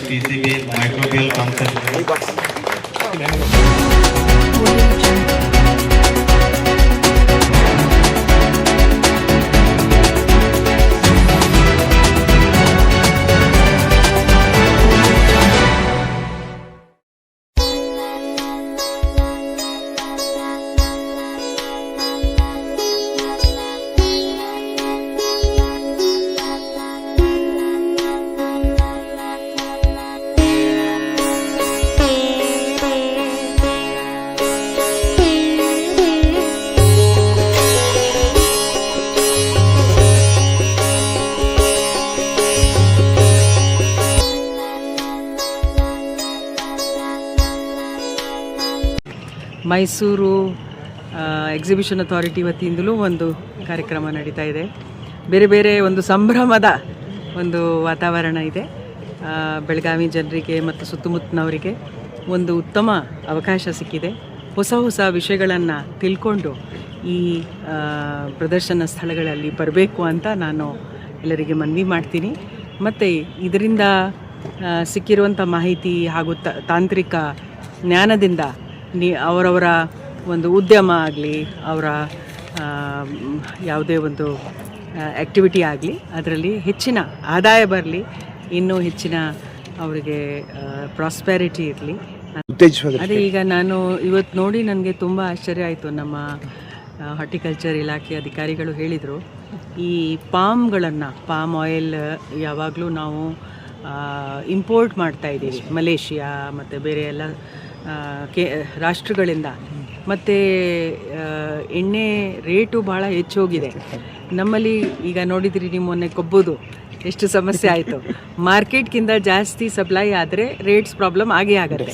PCB microbial concept. Mysuru exhibition authority ವತಿಯಿಂದಲೂ ಒಂದು ಕಾರ್ಯಕ್ರಮ ನಡೀತಾ ಇದೆ. ಬೇರೆ ಬೇರೆ ಒಂದು ಸಂಭ್ರಮದ ಒಂದು ವಾತಾವರಣ ಇದೆ. ಬೆಳಗಾವಿ ಜನರಿಗೆ ಮತ್ತು ಸುತ್ತಮುತ್ತಲಿನವರಿಗೆ ಒಂದು ಉತ್ತಮ ಅವಕಾಶ ಸಿಕ್ಕಿದೆ. ಹೊಸ ಹೊಸ ವಿಷಯಗಳನ್ನು ತಿಳ್ಕೊಂಡು ಈ ಪ್ರದರ್ಶನ ಸ್ಥಳಗಳಲ್ಲಿ ಬರಬೇಕು ಅಂತ ನಾನು ಎಲ್ಲರಿಗೆ ಮನವಿ ಮಾಡ್ತೀನಿ. ಮತ್ತು ಇದರಿಂದ ಸಿಕ್ಕಿರುವಂಥ ಮಾಹಿತಿ ಹಾಗೂ ತಾಂತ್ರಿಕ ಜ್ಞಾನದಿಂದ ಅವರವರ ಒಂದು ಉದ್ಯಮ ಆಗಲಿ, ಅವರ ಯಾವುದೇ ಒಂದು ಆ್ಯಕ್ಟಿವಿಟಿ ಆಗಲಿ, ಅದರಲ್ಲಿ ಹೆಚ್ಚಿನ ಆದಾಯ ಬರಲಿ, ಇನ್ನೂ ಹೆಚ್ಚಿನ ಅವರಿಗೆ ಪ್ರಾಸ್ಪೆರಿಟಿ ಇರಲಿ. ಅದೇ ಈಗ ನಾನು ಇವತ್ತು ನೋಡಿ ನನಗೆ ತುಂಬ ಆಶ್ಚರ್ಯ ಆಯಿತು. ನಮ್ಮ ಹಾರ್ಟಿಕಲ್ಚರ್ ಇಲಾಖೆ ಅಧಿಕಾರಿಗಳು ಹೇಳಿದರು, ಈ ಪಾಮ್ ಆಯಿಲ್ ಯಾವಾಗಲೂ ನಾವು ಇಂಪೋರ್ಟ್ ಮಾಡ್ತಾಯಿದ್ದೀವಿ ಮಲೇಷಿಯಾ ಮತ್ತು ಬೇರೆ ಎಲ್ಲ ರಾಷ್ಟ್ರಗಳಿಂದ. ಮತ್ತು ಎಣ್ಣೆ ರೇಟು ಭಾಳ ಹೆಚ್ಚೋಗಿದೆ ನಮ್ಮಲ್ಲಿ. ಈಗ ನೋಡಿದ್ರಿ ನೀವು ಮೊನ್ನೆ ಕೊಬ್ಬುದು ಎಷ್ಟು ಸಮಸ್ಯೆ ಆಯಿತು. ಮಾರ್ಕೆಟ್ಗಿಂತ ಜಾಸ್ತಿ ಸಪ್ಲೈ ಆದರೆ ರೇಟ್ಸ್ ಪ್ರಾಬ್ಲಮ್ ಆಗೇ ಆಗುತ್ತೆ.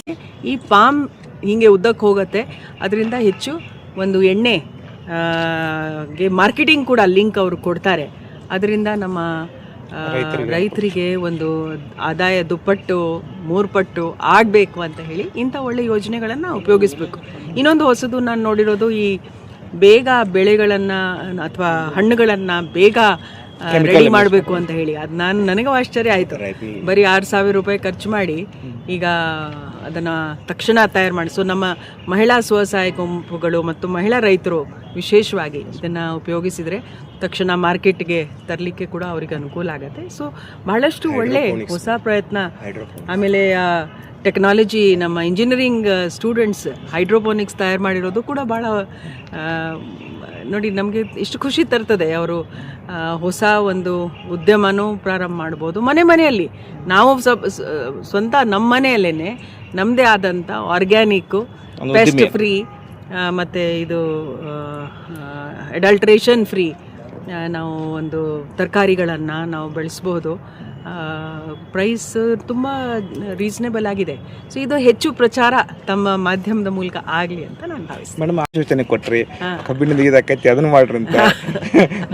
ಈ ಪಾಮ್ ಹೀಗೆ ಉದ್ದಕ್ಕೆ ಹೋಗುತ್ತೆ. ಅದರಿಂದ ಹೆಚ್ಚು ಒಂದು ಎಣ್ಣೆ ಗೆ ಮಾರ್ಕೆಟಿಂಗ್ ಕೂಡ ಲಿಂಕ್ ಅವರು ಕೊಡ್ತಾರೆ. ಅದರಿಂದ ನಮ್ಮ ರೈತರಿಗೆ ಒಂದು ಆದಾಯ ದುಪ್ಪಟ್ಟು 3 ಪಟ್ಟು ಆಗಬೇಕು ಅಂತ ಹೇಳಿ ಇಂಥ ಒಳ್ಳೆ ಯೋಜನೆಗಳನ್ನು ಉಪಯೋಗಿಸಬೇಕು. ಇನ್ನೊಂದು ಹೊಸದು ನಾನು ನೋಡಿರೋದು, ಈ ಬೇಗ ಬೆಳೆಗಳನ್ನು ಅಥವಾ ಹಣ್ಣುಗಳನ್ನು ಬೇಗ ರೆಡಿ ಮಾಡಬೇಕು ಅಂತ ಹೇಳಿ. ಅದು ನನಗೂ ಆಶ್ಚರ್ಯ ಆಯಿತು. ಬರೀ 6,000 ರೂಪಾಯಿ ಖರ್ಚು ಮಾಡಿ ಈಗ ಅದನ್ನು ತಕ್ಷಣ ತಯಾರು ಮಾಡಿ. ಸೊ ನಮ್ಮ ಮಹಿಳಾ ಸ್ವಸಹಾಯ ಗುಂಪುಗಳು ಮತ್ತು ಮಹಿಳಾ ರೈತರು ವಿಶೇಷವಾಗಿ ಇದನ್ನು ಉಪಯೋಗಿಸಿದರೆ ತಕ್ಷಣ ಮಾರ್ಕೆಟ್ಗೆ ತರಲಿಕ್ಕೆ ಕೂಡ ಅವರಿಗೆ ಅನುಕೂಲ ಆಗುತ್ತೆ. ಸೊ ಬಹಳಷ್ಟು ಒಳ್ಳೆ ಹೊಸ ಪ್ರಯತ್ನ. ಆಮೇಲೆ ಟೆಕ್ನಾಲಜಿ, ನಮ್ಮ ಇಂಜಿನಿಯರಿಂಗ್ ಸ್ಟೂಡೆಂಟ್ಸ್ ಹೈಡ್ರೋಪೋನಿಕ್ಸ್ ತಯಾರು ಮಾಡಿರೋದು ಕೂಡ ಭಾಳ ನೋಡಿ ನಮಗೆ ಎಷ್ಟು ಖುಷಿ ತರ್ತದೆ. ಅವರು ಹೊಸ ಒಂದು ಉದ್ಯಮನೂ ಪ್ರಾರಂಭ ಮಾಡ್ಬೋದು ಮನೆಯಲ್ಲಿ. ನಾವು ಸ್ವಂತ ನಮ್ಮ ಮನೆಯಲ್ಲೇ ನಮ್ಮದೇ ಆದಂಥ ಆರ್ಗ್ಯಾನಿಕ್ಕು, ಪೆಸ್ಟ್ ಫ್ರೀ ಮತ್ತು ಇದು ಅಡಲ್ಟ್ರೇಷನ್ ಫ್ರೀ ನಾವು ಒಂದು ತರಕಾರಿಗಳನ್ನು ನಾವು ಬೆಳೆಸ್ಬೋದು. ಪ್ರೈಸ್ ತುಂಬ ರೀಸನೇಬಲ್ ಆಗಿದೆ. ಸೊ ಇದು ಹೆಚ್ಚು ಪ್ರಚಾರ ತಮ್ಮ ಮಾಧ್ಯಮದ ಮೂಲಕ ಆಗಲಿ ಅಂತ ನಾನು ಭಾವಿಸ್ತೀನಿ. ಮೇಡಮ್, ಸೂಚನೆ ಕೊಟ್ರಿ, ಕಬ್ಬಿಣದ ಇದಾಕೈತಿ ಅದನ್ನು ಮಾಡ್ರಿ ಅಂತ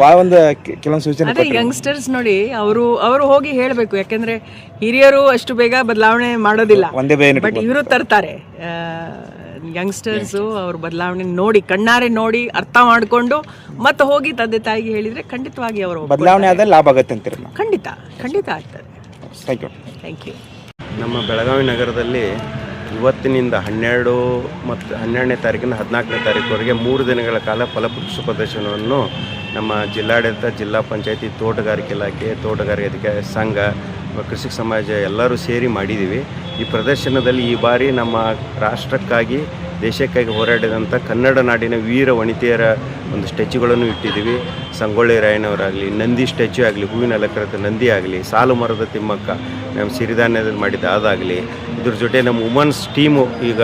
ಭಾಳ ಒಂದು ಕೆಲವೊಂದು ಸೂಚನೆ. ಅದೇ ಯಂಗ್ಸ್ಟರ್ಸ್ ನೋಡಿ, ಅವರು ಹೋಗಿ ಹೇಳಬೇಕು. ಯಾಕೆಂದರೆ ಹಿರಿಯರು ಅಷ್ಟು ಬೇಗ ಬದಲಾವಣೆ ಮಾಡೋದಿಲ್ಲ, ಬಟ್ ಇವರು ತರ್ತಾರೆ. ಯಂಗ್ಸ್ಟರ್ಸು ಅವ್ರ ಬದಲಾವಣೆ ನೋಡಿ, ಕಣ್ಣಾರೆ ನೋಡಿ ಅರ್ಥ ಮಾಡಿಕೊಂಡು ಮತ್ತೆ ಹೋಗಿ ತಂದೆ ತಾಯಿಗೆ ಹೇಳಿದರೆ ಖಂಡಿತವಾಗಿ ಅವರು ಬದಲಾವಣೆ ಆದ ಲಾಭ ಆಗುತ್ತೆ ಅಂತೀರ? ಖಂಡಿತ ಆಗ್ತದೆ. Thank you. ನಮ್ಮ ಬೆಳಗಾವಿ ನಗರದಲ್ಲಿ ಇವತ್ತಿನಿಂದ 12 ಮತ್ತು 12ನೇ ತಾರೀಕಿಂದ 14ನೇ ತಾರೀಕುವರೆಗೆ 3 ದಿನಗಳ ಕಾಲ ಫಲಪುಷ್ಪ ಪ್ರದರ್ಶನವನ್ನು ನಮ್ಮ ಜಿಲ್ಲಾಡಳಿತ, ಜಿಲ್ಲಾ ಪಂಚಾಯತಿ, ತೋಟಗಾರಿಕೆ ಇಲಾಖೆ, ತೋಟಗಾರಿಕೆ ಅಧಿಕಾರಿ ಸಂಘ, ಕೃಷಿ ಸಮಾಜ ಎಲ್ಲರೂ ಸೇರಿ ಮಾಡಿದ್ದೀವಿ. ಈ ಪ್ರದರ್ಶನದಲ್ಲಿ ಈ ಬಾರಿ ನಮ್ಮ ರಾಷ್ಟ್ರಕ್ಕಾಗಿ, ದೇಶಕ್ಕಾಗಿ ಹೋರಾಡಿದಂಥ ಕನ್ನಡ ನಾಡಿನ ವೀರ ವನಿತೆಯರ ಒಂದು ಸ್ಟ್ಯಾಚ್ಯುಗಳನ್ನು ಇಟ್ಟಿದ್ದೀವಿ. ಸಂಗೊಳ್ಳಿ ರಾಯಣ್ಣವರಾಗಲಿ, ನಂದಿ ಸ್ಟ್ಯಾಚ್ಯು ಆಗಲಿ, ಹೂವಿನ ಅಲಂಕೃತ ನಂದಿ ಆಗಲಿ, ಸಾಲು ಮರದ ತಿಮ್ಮಕ್ಕ ನಮ್ಮ ಸಿರಿಧಾನ್ಯದಲ್ಲಿ ಮಾಡಿದ ಅದಾಗಲಿ, ಇದ್ರ ಜೊತೆ ನಮ್ಮ ವುಮನ್ಸ್ ಟೀಮು ಈಗ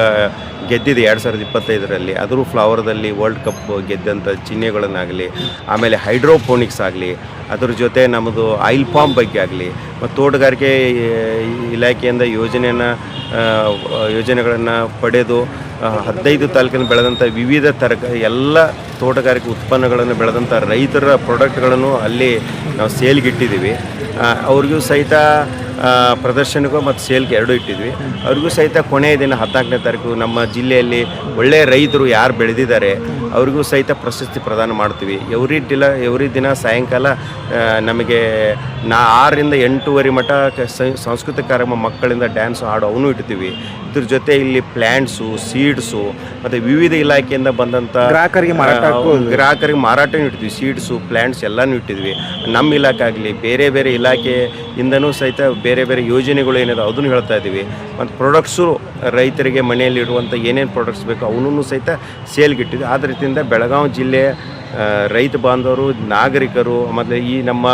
ಗೆದ್ದಿದೆ 2025ರಲ್ಲಿ, ಅದರೂ ಫ್ಲವರ್ದಲ್ಲಿ ವರ್ಲ್ಡ್ ಕಪ್ ಗೆದ್ದಂಥ ಚಿಹ್ನೆಗಳನ್ನಾಗಲಿ, ಆಮೇಲೆ ಹೈಡ್ರೋಪೋನಿಕ್ಸ್ ಆಗಲಿ, ಅದ್ರ ಜೊತೆ ನಮ್ಮದು ಆಯಿಲ್ ಪಾಮ್ ಬಗ್ಗೆ ಆಗಲಿ, ಮತ್ತು ತೋಟಗಾರಿಕೆ ಇಲಾಖೆಯಿಂದ ಯೋಜನೆಗಳನ್ನು ಪಡೆದು 15 ತಾಲೂಕಿನ ಬೆಳೆದಂಥ ವಿವಿಧ ಎಲ್ಲ ತೋಟಗಾರಿಕೆ ಉತ್ಪನ್ನಗಳನ್ನು ಬೆಳೆದಂಥ ರೈತರ ಪ್ರಾಡಕ್ಟ್ಗಳನ್ನು ಅಲ್ಲಿ ನಾವು ಸೇಲ್ಗಿಟ್ಟಿದ್ದೀವಿ. ಅವ್ರಿಗೂ ಸಹಿತ ಪ್ರದರ್ಶನಕ್ಕೂ ಮತ್ತು ಸೇಲ್ಗೆ ಎರಡೂ ಇಟ್ಟಿದ್ವಿ. ಅವ್ರಿಗೂ ಸಹಿತ ಕೊನೆಯ ದಿನ 14ನೇ ತಾರೀಕು ನಮ್ಮ ಜಿಲ್ಲೆಯಲ್ಲಿ ಒಳ್ಳೆಯ ರೈತರು ಯಾರು ಬೆಳೆದಿದ್ದಾರೆ ಅವ್ರಿಗೂ ಸಹಿತ ಪ್ರಶಸ್ತಿ ಪ್ರದಾನ ಮಾಡ್ತೀವಿ. ಎವ್ರಿ ದಿನ ಸಾಯಂಕಾಲ ನಮಗೆ 6ರಿಂದ 8:30 ಮಟ್ಟ ಸಾಂಸ್ಕೃತಿಕ ಕಾರ್ಯಕ್ರಮ ಮಕ್ಕಳಿಂದ ಡ್ಯಾನ್ಸು ಹಾಡು ಅವನು ಇಡ್ತೀವಿ. ಇದ್ರ ಜೊತೆ ಇಲ್ಲಿ ಪ್ಲ್ಯಾಂಟ್ಸು, ಸೀಡ್ಸು ಮತ್ತು ವಿವಿಧ ಇಲಾಖೆಯಿಂದ ಬಂದಂಥ ಗ್ರಾಹಕರಿಗೆ ಮಾರಾಟ ಇಡ್ತೀವಿ. ಸೀಡ್ಸು, ಪ್ಲ್ಯಾಂಟ್ಸ್ ಎಲ್ಲನೂ ಇಟ್ಟಿದ್ವಿ. ನಮ್ಮ ಇಲಾಖೆ ಆಗಲಿ ಬೇರೆ ಬೇರೆ ಇಲಾಖೆಯಿಂದನೂ ಸಹಿತ ಬೇರೆ ಬೇರೆ ಯೋಜನೆಗಳು ಏನಿದೆ ಅದನ್ನು ಹೇಳ್ತಾ ಇದ್ದೀವಿ. ಮತ್ತು ಪ್ರಾಡಕ್ಟ್ಸು ರೈತರಿಗೆ ಮನೆಯಲ್ಲಿ ಇಡುವಂಥ ಏನೇನು ಪ್ರಾಡಕ್ಟ್ಸ್ ಬೇಕೋ ಅವನೂ ಸಹಿತ ಸೇಲ್ಗೆ ಇಟ್ಟಿದ್ವಿ. ಆದ ರೀತಿಯಿಂದ ಬೆಳಗಾವಿ ಜಿಲ್ಲೆಯ ರೈತ ಬಾಂಧವರು, ನಾಗರಿಕರು ಮತ್ತು ಈ ನಮ್ಮ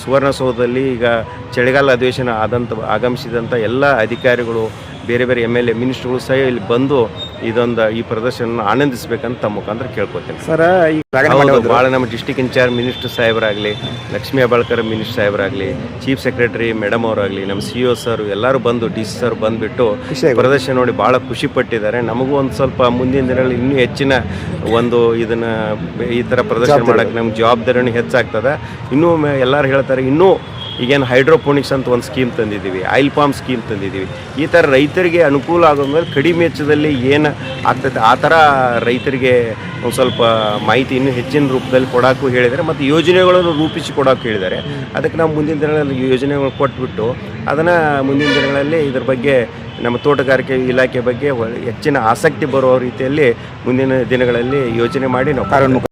ಸುವರ್ಣಸೌಧದಲ್ಲಿ ಈಗ ಚಳಿಗಾಲ ಅಧಿವೇಶನ ಆಗಮಿಸಿದಂಥ ಎಲ್ಲ ಅಧಿಕಾರಿಗಳು, ಬೇರೆ ಬೇರೆ MLA, ಮಿನಿಸ್ಟ್ರುಗಳು ಸಹ ಇಲ್ಲಿ ಬಂದು ಈ ಪ್ರದರ್ಶನ ಆನಂದಿಸಬೇಕಂತ ತಮ್ಮ ಮುಖಾಂತರ ಕೇಳ್ಕೊತೇನೆ ಸರ್. ಭಾಳ ನಮ್ಮ ಡಿಸ್ಟಿಕ್ ಇನ್ಚಾರ್ಜ್ ಮಿನಿಸ್ಟರ್ ಸಾಹೇಬರಾಗಲಿ, ಲಕ್ಷ್ಮೀ ಹೆಬ್ಬಾಳ್ಕರ್ ಮಿನಿಸ್ಟರ್ ಸಾಹೇಬರಾಗಲಿ, ಚೀಫ್ ಸೆಕ್ರೆಟರಿ ಮೇಡಮ್ ಅವರಾಗಲಿ, ನಮ್ಮ CO ಸರ್ ಎಲ್ಲರೂ ಬಂದು DC ಸರ್ ಬಂದುಬಿಟ್ಟು ಪ್ರದರ್ಶನ ನೋಡಿ ಭಾಳ ಖುಷಿ ಪಟ್ಟಿದ್ದಾರೆ. ನಮಗೂ ಒಂದು ಸ್ವಲ್ಪ ಮುಂದಿನ ದಿನಗಳಲ್ಲಿ ಇನ್ನೂ ಹೆಚ್ಚಿನ ಇದನ್ನು ಈ ಥರ ಪ್ರದರ್ಶನ ಮಾಡೋಕ್ಕೆ ನಮ್ಗೆ ಜವಾಬ್ದಾರಿನೂ ಹೆಚ್ಚಾಗ್ತದೆ. ಇನ್ನೂ ಎಲ್ಲರೂ ಹೇಳ್ತಾರೆ, ಇನ್ನೂ ಈಗೇನು ಹೈಡ್ರೋಪೋನಿಕ್ಸ್ ಅಂತ ಒಂದು ಸ್ಕೀಮ್ ತಂದಿದ್ದೀವಿ, ಆಯಿಲ್ ಪಾಮ್ ಸ್ಕೀಮ್ ತಂದಿದ್ದೀವಿ. ಈ ಥರ ರೈತರಿಗೆ ಅನುಕೂಲ ಆಗೋ ಮೇಲೆ ಕಡಿಮೆ ವೆಚ್ಚದಲ್ಲಿ ಏನು ಆಗ್ತೈತೆ ಆ ಥರ ರೈತರಿಗೆ ಒಂದು ಸ್ವಲ್ಪ ಮಾಹಿತಿ ಇನ್ನೂ ಹೆಚ್ಚಿನ ರೂಪದಲ್ಲಿ ಕೊಡೋಕ್ಕೂ ಹೇಳಿದ್ದಾರೆ ಮತ್ತು ಯೋಜನೆಗಳನ್ನು ರೂಪಿಸಿ ಕೊಡೋಕೆ ಹೇಳಿದ್ದಾರೆ. ಅದಕ್ಕೆ ನಾವು ಮುಂದಿನ ದಿನಗಳಲ್ಲಿ ಯೋಜನೆಗಳು ಕೊಟ್ಬಿಟ್ಟು ಅದನ್ನು ಮುಂದಿನ ದಿನಗಳಲ್ಲಿ ಇದ್ರ ಬಗ್ಗೆ ನಮ್ಮ ತೋಟಗಾರಿಕೆ ಇಲಾಖೆ ಬಗ್ಗೆ ಹೆಚ್ಚಿನ ಆಸಕ್ತಿ ಬರುವ ರೀತಿಯಲ್ಲಿ ಮುಂದಿನ ದಿನಗಳಲ್ಲಿ ಯೋಜನೆ ಮಾಡಿ ನಾವು